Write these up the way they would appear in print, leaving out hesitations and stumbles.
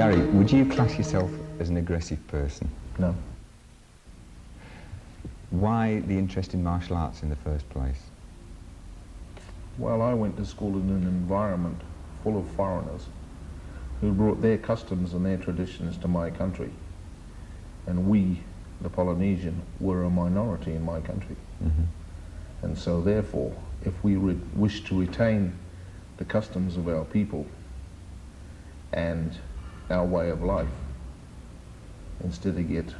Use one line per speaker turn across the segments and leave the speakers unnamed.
Gary, would you class yourself as an aggressive person?
No.
Why the interest in martial arts in the first place?
Well, I went to school in an environment full of foreigners who brought their customs and their traditions to my country. And we, the Polynesian, were a minority in my country. And so therefore, if we wish to retain the customs of our people and our way of life, instead of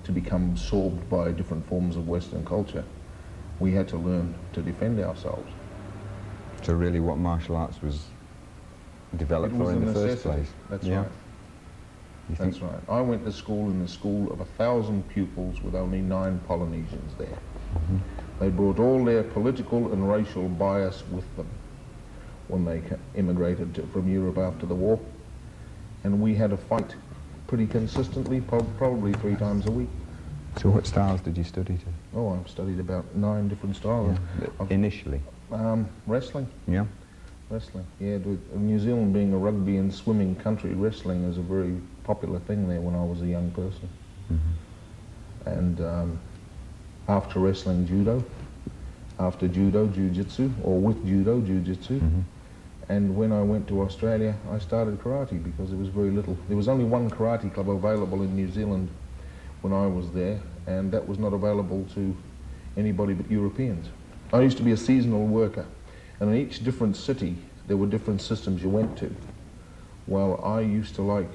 to become absorbed by different forms of Western culture, we had to learn to defend ourselves.
So really what martial arts was developed for in the first place?
That's right. That's right. I went to school in a school of 1,000 pupils with only 9 Polynesians there. They brought all their political and racial bias with them when they immigrated from Europe after the war. And we had a fight pretty consistently, probably 3 times a week.
So what styles did you study to?
Oh, I've studied about 9 different styles.
Yeah. Initially?
Wrestling.
Yeah.
Wrestling, yeah. New Zealand being a rugby and swimming country, wrestling is a very popular thing there when I was a young person. And after wrestling, judo. After judo, jiu-jitsu, or with judo, jiu-jitsu. And when I went to Australia, I started karate because there was very little. There was only one karate club available in New Zealand when I was there, and that was not available to anybody but Europeans. I used to be a seasonal worker, and in each different city, there were different systems you went to. Well, I used to like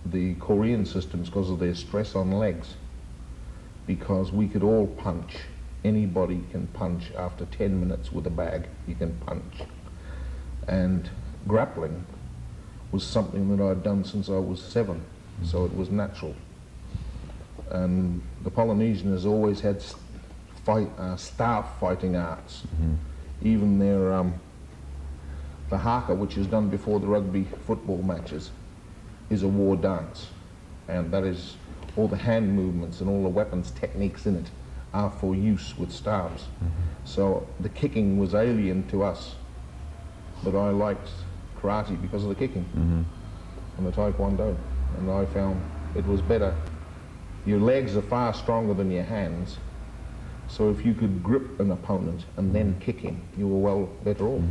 the Korean systems because of their stress on legs, because we could all punch. Anybody can punch after 10 minutes with a bag, you can punch. And grappling was something that I'd done since I was 7, so it was natural. And the Polynesian has always had staff fighting arts. Even their the haka, which is done before the rugby football matches, is a war dance, and that is all the hand movements and all the weapons techniques in it are for use with staffs. So the kicking was alien to us, but I liked karate because of the kicking and the taekwondo, and I found it was better. Your legs are far stronger than your hands, so if you could grip an opponent and then kick him, you were well better off.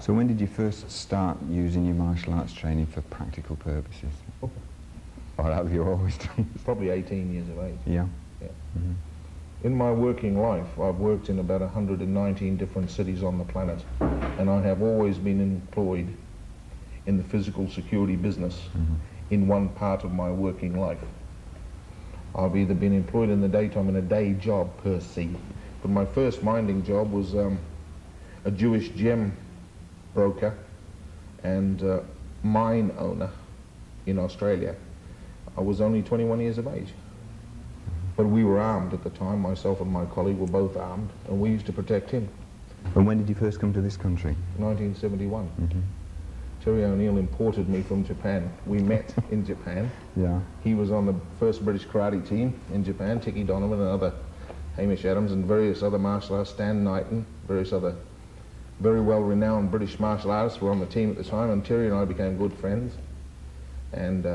So when did you first start using your martial arts training for practical purposes? Or have you always done?
Probably 18 years of age.
Yeah.
In my working life, I've worked in about 119 different cities on the planet, and I have always been employed in the physical security business in one part of my working life. I've either been employed in the daytime in a day job per se, but my first mining job was a Jewish gem broker and mine owner in Australia. I was only 21 years of age. But we were armed at the time. Myself and my colleague were both armed, and we used to protect him.
And when did you first come to this country?
1971. Terry O'Neill imported me from Japan. We met in Japan.
Yeah.
He was on the first British karate team in Japan, Tiki Donovan and other Hamish Adams and various other martial artists, Stan Knighton, various other very well-renowned British martial artists were on the team at the time, and Terry and I became good friends. And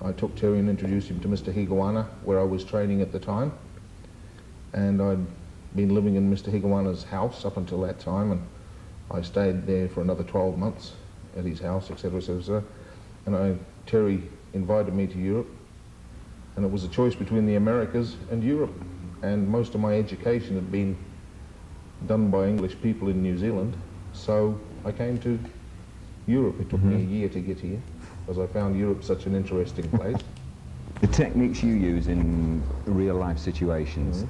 I took Terry and introduced him to Mr. Higuana, where I was training at the time. And I'd been living in Mr. Higuana's house up until that time, and I stayed there for another 12 months at his house, etc., etc. And Terry invited me to Europe, and it was a choice between the Americas and Europe. And most of my education had been done by English people in New Zealand, so I came to Europe. It took me a year to get here, because I found Europe such an interesting place.
The techniques you use in real-life situations,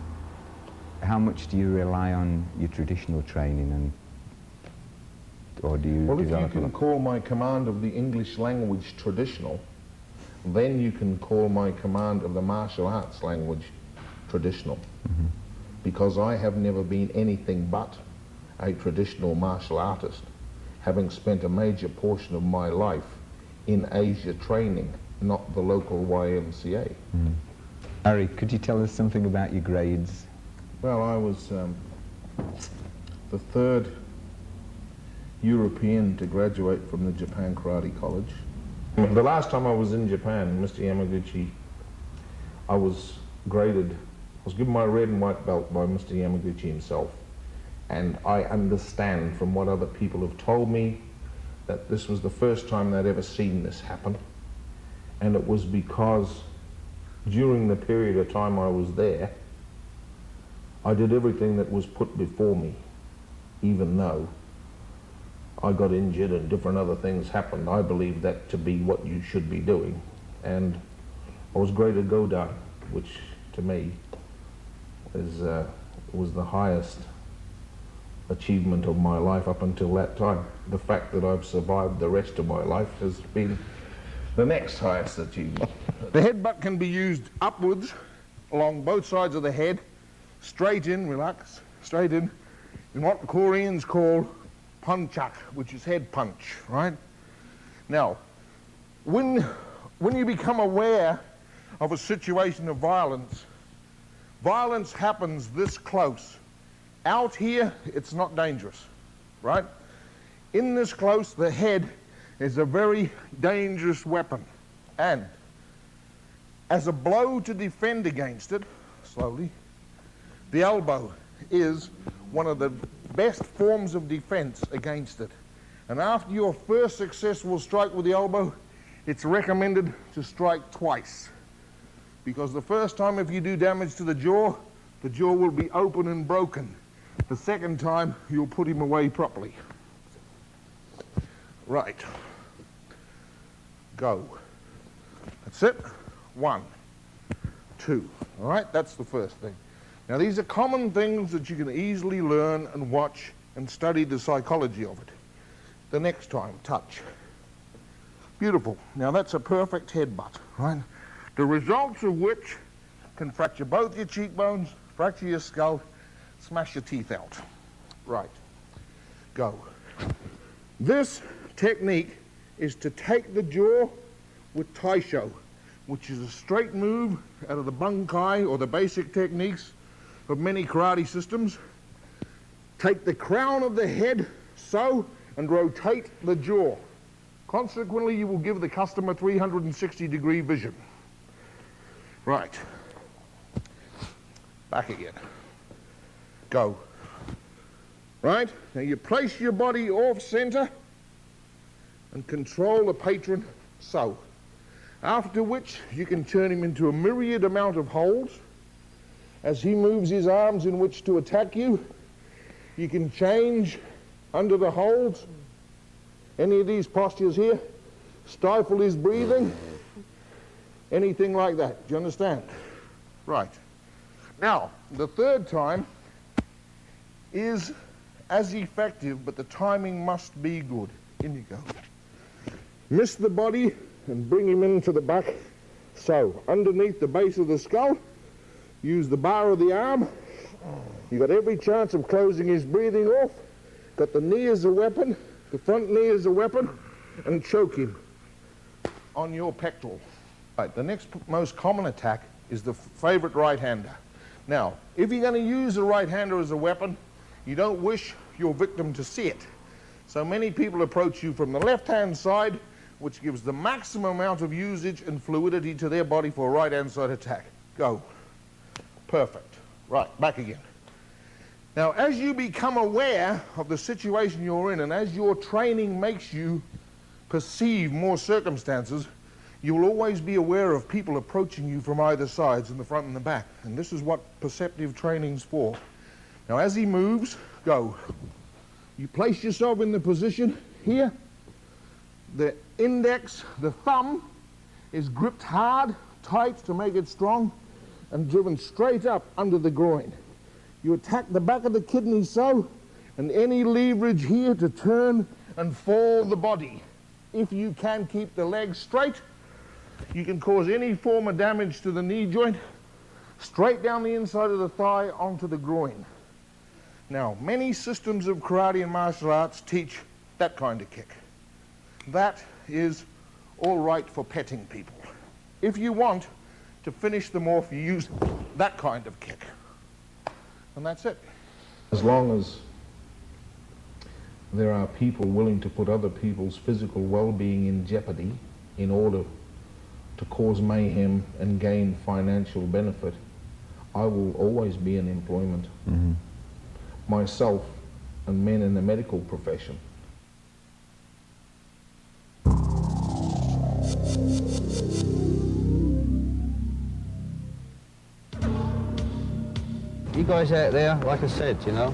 how much do you rely on your traditional training, and or do you
Well, if
develop
you can call my command of the English language traditional, then you can call my command of the martial arts language traditional. Because I have never been anything but a traditional martial artist, having spent a major portion of my life in Asia training, not the local YMCA.
Harry, could you tell us something about your grades?
Well, I was the 3rd European to graduate from the Japan Karate College. The last time I was in Japan, Mr. Yamaguchi, I was graded, I was given my red and white belt by Mr. Yamaguchi himself. And I understand from what other people have told me that this was the first time they'd ever seen this happen. And it was because during the period of time I was there, I did everything that was put before me, even though I got injured and different other things happened. I believe that to be what you should be doing. And I was graded Godan, which to me was the highest achievement of my life up until that time. The fact that I've survived the rest of my life has been the next highest achievement.
The headbutt can be used upwards along both sides of the head, straight in, relax, straight in what the Koreans call punchak, which is head punch, right? Now, when you become aware of a situation of violence, violence happens this close. Out here, it's not dangerous, right? In this close, the head is a very dangerous weapon. And as a blow to defend against it, slowly, the elbow is one of the best forms of defense against it. And after your first successful strike with the elbow, it's recommended to strike twice. Because the first time, if you do damage to the jaw will be open and broken. The second time, you'll put him away properly. Right. Go. That's it. 1, 2. All right, that's the first thing. Now, these are common things that you can easily learn and watch and study the psychology of it. The next time, touch. Beautiful. Now, that's a perfect headbutt, right? The results of which can fracture both your cheekbones, fracture your skull, smash your teeth out. Right. Go. This technique is to take the jaw with taisho, which is a straight move out of the bunkai or the basic techniques of many karate systems. Take the crown of the head so and rotate the jaw. Consequently, you will give the customer 360-degree vision. Right. Back again. Go. Right? Now you place your body off center and control the patron so. After which you can turn him into a myriad amount of holds. As he moves his arms in which to attack you, you can change under the holds. Any of these postures here, stifle his breathing, anything like that. Do you understand? Right. Now, the third time is as effective, but the timing must be good. In you go. Miss the body and bring him into the back. So, underneath the base of the skull, use the bar of the arm. You've got every chance of closing his breathing off. Got the knee as a weapon, the front knee as a weapon, and choke him on your pectoral. Right, the next most common attack is the favorite right-hander. Now, if you're going to use a right-hander as a weapon, you don't wish your victim to see it. So many people approach you from the left-hand side, which gives the maximum amount of usage and fluidity to their body for a right-hand side attack. Go. Perfect. Right, back again. Now, as you become aware of the situation you're in, and as your training makes you perceive more circumstances, you will always be aware of people approaching you from either sides, in the front and the back. And this is what perceptive training's for. Now, as he moves, go. You place yourself in the position here. The index, the thumb, is gripped hard, tight to make it strong, and driven straight up under the groin. You attack the back of the kidney so, and any leverage here to turn and fall the body. If you can keep the legs straight, you can cause any form of damage to the knee joint, straight down the inside of the thigh onto the groin. Now, many systems of karate and martial arts teach that kind of kick. That is all right for petting people. If you want to finish them off, you use that kind of kick. And that's it.
As long as there are people willing to put other people's physical well-being in jeopardy in order to cause mayhem and gain financial benefit, I will always be in employment. Myself and men in the medical profession.
You guys out there, like I said, you know,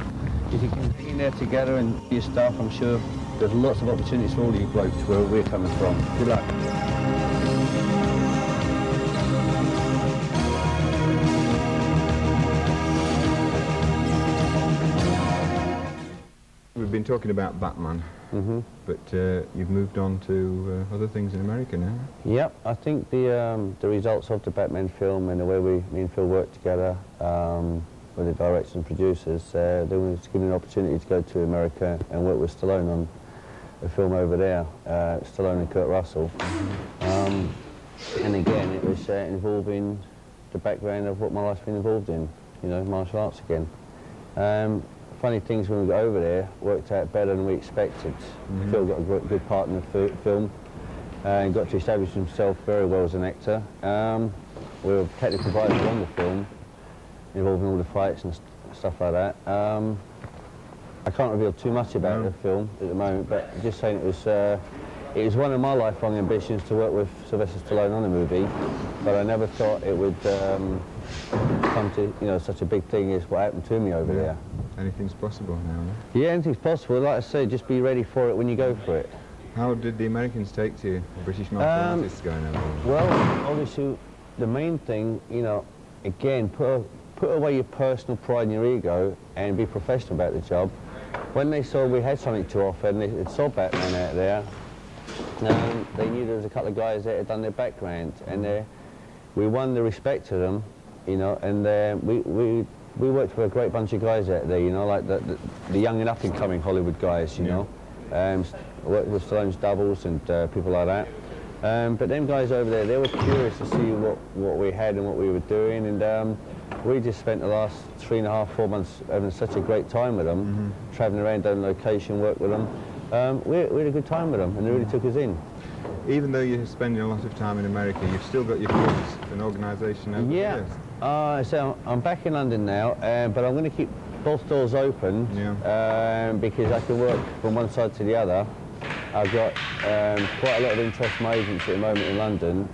if you can hang in there together and do your stuff, I'm sure there's lots of opportunities for all you blokes where we're coming from. Good luck.
We've been talking about Batman, but you've moved on to other things in America now.
Yep, I think the results of the Batman film and the way me and Phil worked together with the directors and producers, they were given an opportunity to go to America and work with Stallone on a film over there, Stallone and Kurt Russell. And again, it was involving the background of what my life's been involved in, you know, martial arts again. Funny things when we got over there worked out better than we expected. Phil got a good part in the film and got to establish himself very well as an actor. We were technically provided on the film, involving all the fights and stuff like that. I can't reveal too much about the film at the moment, but just saying it was one of my lifelong ambitions to work with Sylvester Stallone on a movie, but I never thought it would come to, you know, such a big thing as what happened to me over there.
Anything's possible now, no?
Yeah, anything's possible. Like I say, just be ready for it when you go for it.
How did the Americans take to you, the British martial artists going over there?
Well, obviously, the main thing, you know, again, put away your personal pride and your ego and be professional about the job. When they saw we had something to offer and they saw Batman out there, they knew there was a couple of guys that had done their background, and we won the respect of them, you know, and we worked with a great bunch of guys out there, you know, like the young and up-and-coming Hollywood guys, you know. Worked with Stallone's doubles and people like that. But them guys over there, they were curious to see what we had and what we were doing, and we just spent the last 3.5, 4 months having such a great time with them, travelling around on location, work with them. We had a good time with them, and they really took us in.
Even though you're spending a lot of time in America, you've still got your foot and organisation over there.
So I'm back in London now, but I'm going to keep both doors open because I can work from one side to the other. I've got quite a lot of interest from my agency at the moment in London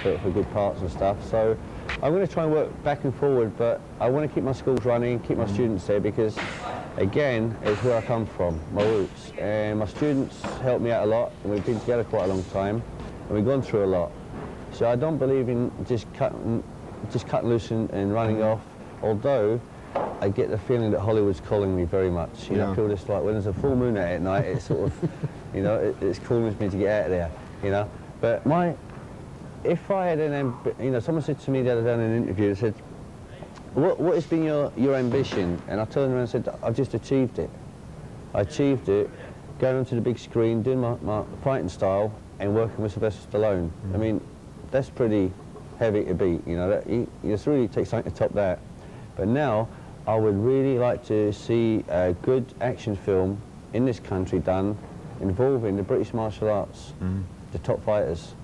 for good parts and stuff. So I'm going to try and work back and forward, but I want to keep my schools running, keep my students there, because again, it's where I come from, my roots. And my students help me out a lot, and we've been together quite a long time, and we've gone through a lot. So I don't believe in just cutting loose and running off, although I get the feeling that Hollywood's calling me very much. You know, I feel this like when there's a full moon out at night, it's sort of, you know, it's calling me to get out of there, you know. But if I had you know, someone said to me the other day in an interview, they said, what has been your ambition? And I turned around and said, I've just achieved it. I achieved it, going onto the big screen, doing my fighting style, and working with Sylvester Stallone. I mean, that's pretty heavy to beat, you know. That just really takes something to top that. But now, I would really like to see a good action film in this country done involving the British martial arts, the top fighters.